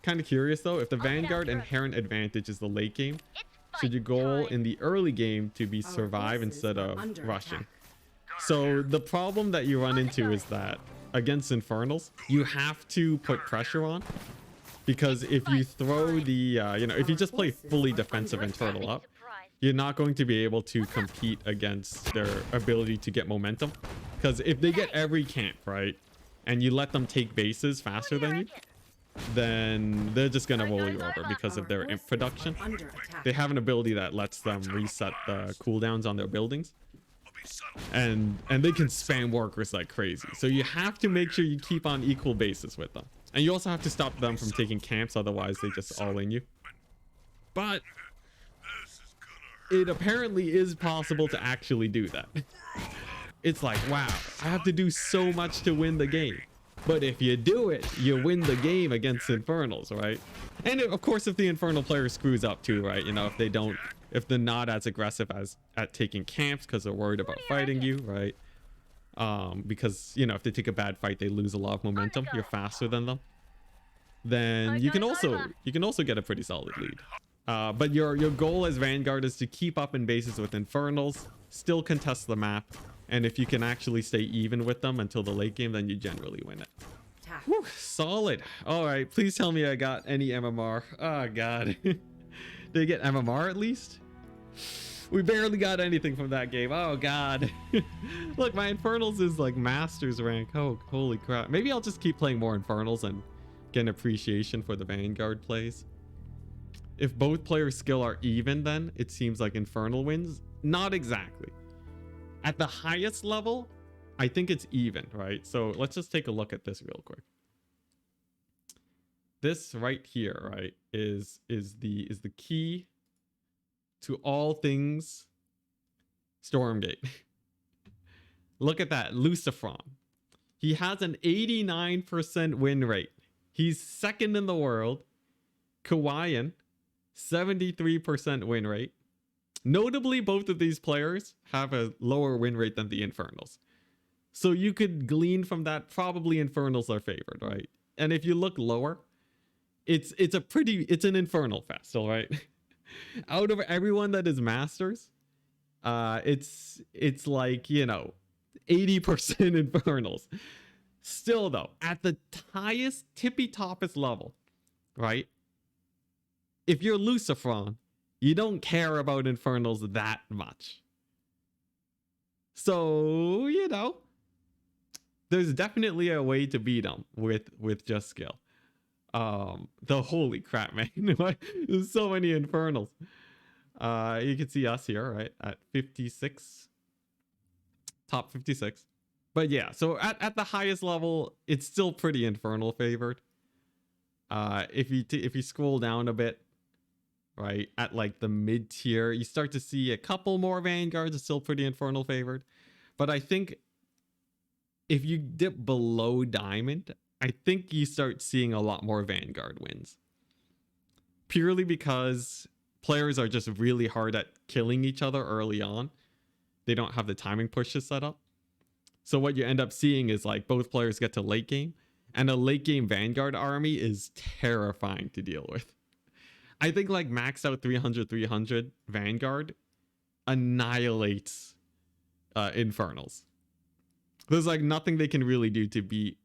kind of curious though. If the Vanguard inherent advantage is the late game, should your goal in the early game to be survive instead of rushing? So the problem that you run into is that against Infernals, you have to put pressure on. Because if you throw the, you know, if you just play fully defensive and turtle up, you're not going to be able to compete against their ability to get momentum. Because if they get every camp, right, and you let them take bases faster than you, then they're just going to roll you over because of their imp production. They have an ability that lets them reset the cooldowns on their buildings. And they can spam workers like crazy. So you have to make sure you keep on equal bases with them. And you also have to stop them from taking camps, otherwise they just all in you. But it apparently is possible to actually do that. It's like, wow, I have to do so much to win the game. But if you do it, you win the game against Infernals, right? And of course, if the Infernal player screws up too, right? You know, if they're not as aggressive as at taking camps because they're worried about fighting you, right? Because, you know, if they take a bad fight, they lose a lot of momentum. You're faster than them. Then you can also get a pretty solid lead. But your goal as Vanguard is to keep up in bases with Infernals, still contest the map, and if you can actually stay even with them until the late game, then you generally win it. Whew, solid. All right, please tell me I got any MMR. Oh god. Did I get MMR at least? We barely got anything from that game. Oh god. Look, my Infernals is like Masters rank. Oh, holy crap. Maybe I'll just keep playing more Infernals and get an appreciation for the Vanguard plays. If both players' skill are even, then it seems like Infernal wins. Not exactly. At the highest level, I think it's even, right? So let's just take a look at this real quick. This right here, right, is the key to all things Stormgate. Look at that, Lucifron. He has an 89% win rate. He's second in the world. Kawayan, 73% win rate. Notably, both of these players have a lower win rate than the Infernals. So you could glean from that probably Infernals are favored, right? And if you look lower, it's an Infernal fest, all right? Out of everyone that is Masters, it's like, you know, 80% Infernals. Still though, at the highest tippy toppest level, right? If you're Lucifron, you don't care about Infernals that much. So, you know, there's definitely a way to beat them with just skill. The holy crap, man. There's so many Infernals. You can see us here, right? At 56. Top 56. But yeah, so at the highest level, it's still pretty Infernal favored. If you scroll down a bit, right, at like the mid tier, you start to see a couple more Vanguards are still pretty Infernal favored. But I think if you dip below Diamond, I think you start seeing a lot more Vanguard wins. Purely because players are just really hard at killing each other early on. They don't have the timing pushes set up. So what you end up seeing is like both players get to late game, and a late game Vanguard army is terrifying to deal with. I think like maxed out 300 Vanguard annihilates Infernals. There's like nothing they can really do to beat,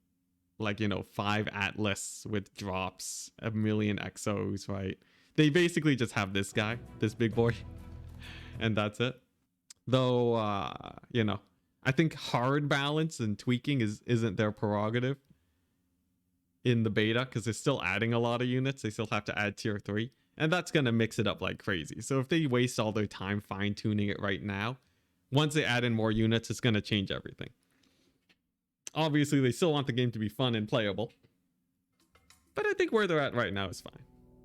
like, you know, 5 Atlas with drops, a million Exos, right? They basically just have this guy, this big boy, and that's it. Though, you know, I think hard balance and tweaking isn't their prerogative in the beta, because they're still adding a lot of units. They still have to add tier 3, and that's going to mix it up like crazy. So if they waste all their time fine-tuning it right now, once they add in more units, it's going to change everything. Obviously, they still want the game to be fun and playable, but I think where they're at right now is fine.